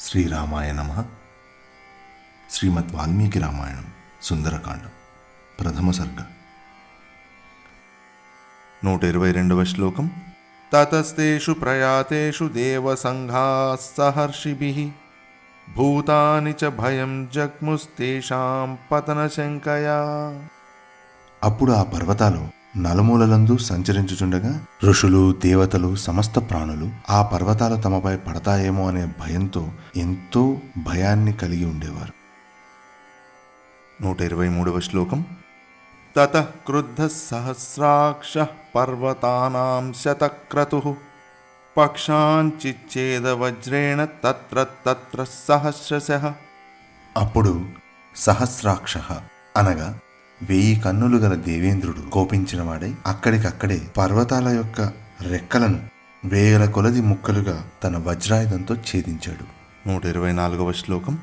శ్రీరామాయ నమః. శ్రీమద్ వాల్మీకి రామాయణం సుందరకాండం ప్రథమ సర్గ 122వ శ్లోకం. తతస్తేషు ప్రయాతేషు దేవసంఘాః సహర్షిభిః భూతాని చ భయం జగ్ముస్తేషాం పతనశంకయా. అప్పుడు ఆ పర్వతాలు నలుమూలలందు సంచరించుచుండగా ఋషులు, దేవతలు, సమస్త ప్రాణులు ఆ పర్వతాలు తమపై పడతాయేమో అనే భయంతో ఎంతో భయాన్ని కలిగి ఉండేవారు. 123వ శ్లోకం. తతః క్రుద్ధః సహస్రాక్షః పర్వతానాం శతక్రతుః పక్షాంచిచ్ఛేద వజ్రేణ తత్ర తత్ర సహస్రశః. అప్పుడు సహస్రాక్షః అనగా 1000 కన్నులు గల దేవేంద్రుడు కోపించినవాడై అక్కడికక్కడే పర్వతాల యొక్క రెక్కలను వేల కొలది ముక్కలుగా తన వజ్రాయుధంతో ఛేదించాడు. 124వ శ్లోకం.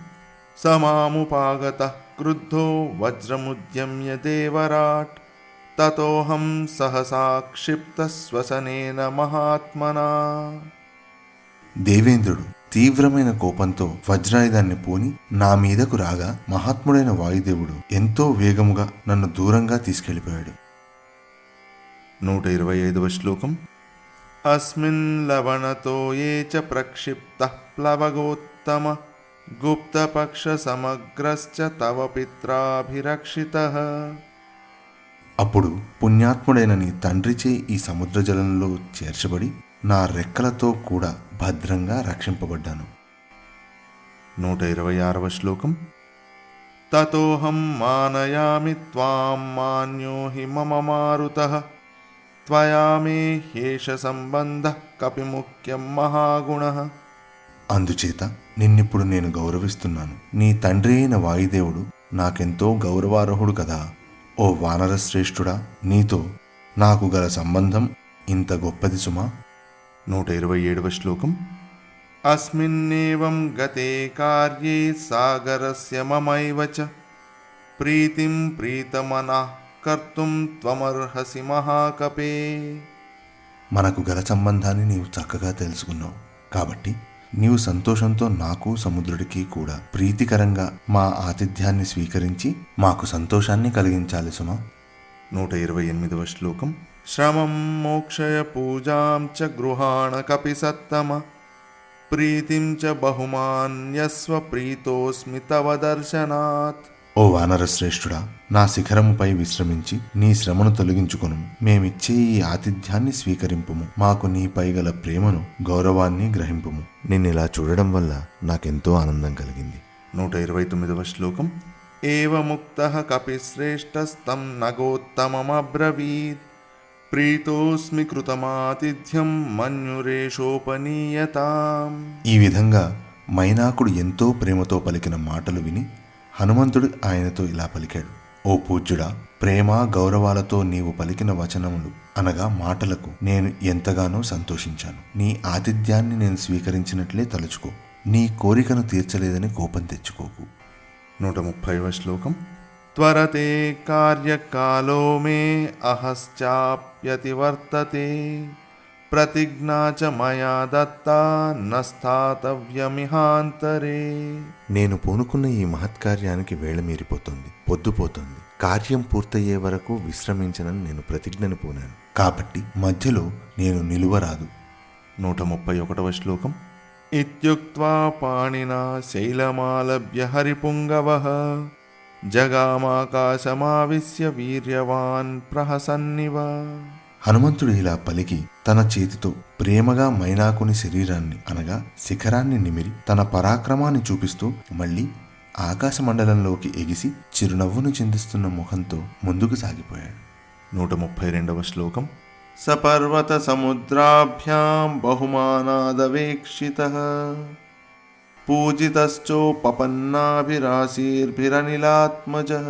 సమాముపాగతః క్రుద్ధో వజ్రముద్యమ్య దేవరాట్ తతోహం సహసా క్షిప్తః శ్వసనేన మహాత్మనా. దేవేంద్రుడు తీవ్రమైన కోపంతో వజ్రాయుధాన్ని పూని నా మీదకు రాగా మహాత్ముడైన వాయుదేవుడు ఎంతో వేగముగా నన్ను దూరంగా తీసుకెళ్లిపోయాడు. 125వ శ్లోకం. అస్మిన్ లవణతో ఏ చ ప్రక్షిప్తః ప్లవగోత్తమ గుప్తపక్ష సమగ్రశ్చ తవ పిత్రాభిరక్షితః. అప్పుడు పుణ్యాత్ముడైన నీ తండ్రిచే ఈ సముద్ర జలంలో చేర్చబడి నా రెక్కలతో కూడా భద్రంగా రక్షింపబడ్డాను. 126వ శ్లోకం. తతోహం మానయామి త్వాం మాన్యో హి మమ మారుతః త్వయా మే హ్యేష సంబంధః కపిముఖ్యం మహాగుణః. అందుచేత నిన్నిప్పుడు నేను గౌరవిస్తున్నాను. నీ తండ్రి అయిన వాయుదేవుడు నాకెంతో గౌరవార్హుడు కదా. ఓ వానర శ్రేష్ఠుడా, నీతో నాకు గల సంబంధం ఇంత గొప్పది సుమా. 127వ శ్లోకం. అస్మిన్నేవం గతే కార్యే సాగరస్య మమైవ చ ప్రీతిం ప్రీతమనః కర్తుం త్వమర్హసి మహాకపే. మనకు గల సంబంధాన్ని నీవు చక్కగా తెలుసుకున్నావు కాబట్టి నీవు సంతోషంతో నాకు సముద్రుడికి కూడా ప్రీతికరంగా మా ఆతిథ్యాన్ని స్వీకరించి మాకు సంతోషాన్ని కలిగించాలి సుమా. 128వ శ్లోకం. శ్రమం మోక్షయ పూజాం చ గృహాణ కపి సత్తమ ప్రీతిం చ బహుమాన్యస్వ ప్రీతోస్మి తవ దర్శనాత్. ఓ వానర శ్రేష్ఠుడా, నా శిఖరముపై విశ్రమించి నీ శ్రమను తొలగించుకొను. మేమిచ్చే ఈ ఆతిథ్యాన్ని స్వీకరింపుము. మాకు నీపై గల ప్రేమను, గౌరవాన్ని గ్రహింపుము. నిన్నిలా చూడడం వల్ల నాకెంతో ఆనందం కలిగింది. 129వ శ్లోకం. ఏవ ముక్తః కపిశ్రేష్ఠస్తం నగోత్తమమబ్రవీత్ ప్రీతోస్మి కృతమాతిథ్యం మన్యురేషోపనీయతాం. ఈ విధంగా మైనాకుడు ఎంతో ప్రేమతో పలికిన మాటలు విని హనుమంతుడు ఆయనతో ఇలా పలికాడు. ఓ పూజ్యుడా, ప్రేమ గౌరవాలతో నీవు పలికిన వచనములు అనగా మాటలకు నేను ఎంతగానో సంతోషించాను. నీ ఆతిథ్యాన్ని నేను స్వీకరించినట్లే తలుచుకో. నీ కోరికను తీర్చలేదని కోపం తెచ్చుకోకు. 130వ శ్లోకం. త్వరతే కార్యకాలో మే అహశ్చాప్యతివర్తతే ప్రతిజ్ఞా చ మయా దత్తా నస్థాతవ్యమిహాంతరే. నేను పూనుకున్న ఈ మహత్కార్యానికి వేళ మీరిపోతుంది, పొద్దుపోతుంది. కార్యం పూర్తయ్యే వరకు విశ్రమించనని నేను ప్రతిజ్ఞను పూనాను కాబట్టి మధ్యలో నేను నిలువరాదు. 131వ శ్లోకం. ఇత్యుక్త్వా పాణినా శైలమాలభ్య హరిపుంగవః జగామాకాశమావిశ్య వీర్యవాన్ ప్రహసన్నివ. హనుమంతుడు ఇలా పలికి తన చేతితో ప్రేమగా మైనాకుని శరీరాన్ని అనగా శిఖరాన్ని నిమిరి తన పరాక్రమాన్ని చూపిస్తూ మళ్ళీ ఆకాశమండలంలోకి ఎగిసి చిరునవ్వును చిందిస్తున్న ముఖంతో ముందుకు సాగిపోయాడు. 132వ శ్లోకం. సపర్వత సముద్రాభ్యాం బహుమానాదవేక్షితః పూజితశ్చోపపన్నాభిరాశీర్భిరనిలాత్మజః.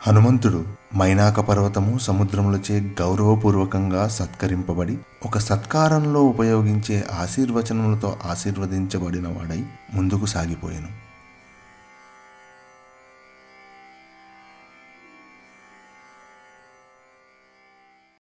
హనుమంతుడు మైనాక పర్వతము సముద్రములచే గౌరవపూర్వకంగా సత్కరింపబడి ఒక సత్కారంలో ఉపయోగించే ఆశీర్వచనములతో ఆశీర్వదించబడిన వాడై ముందుకు సాగిపోయాను.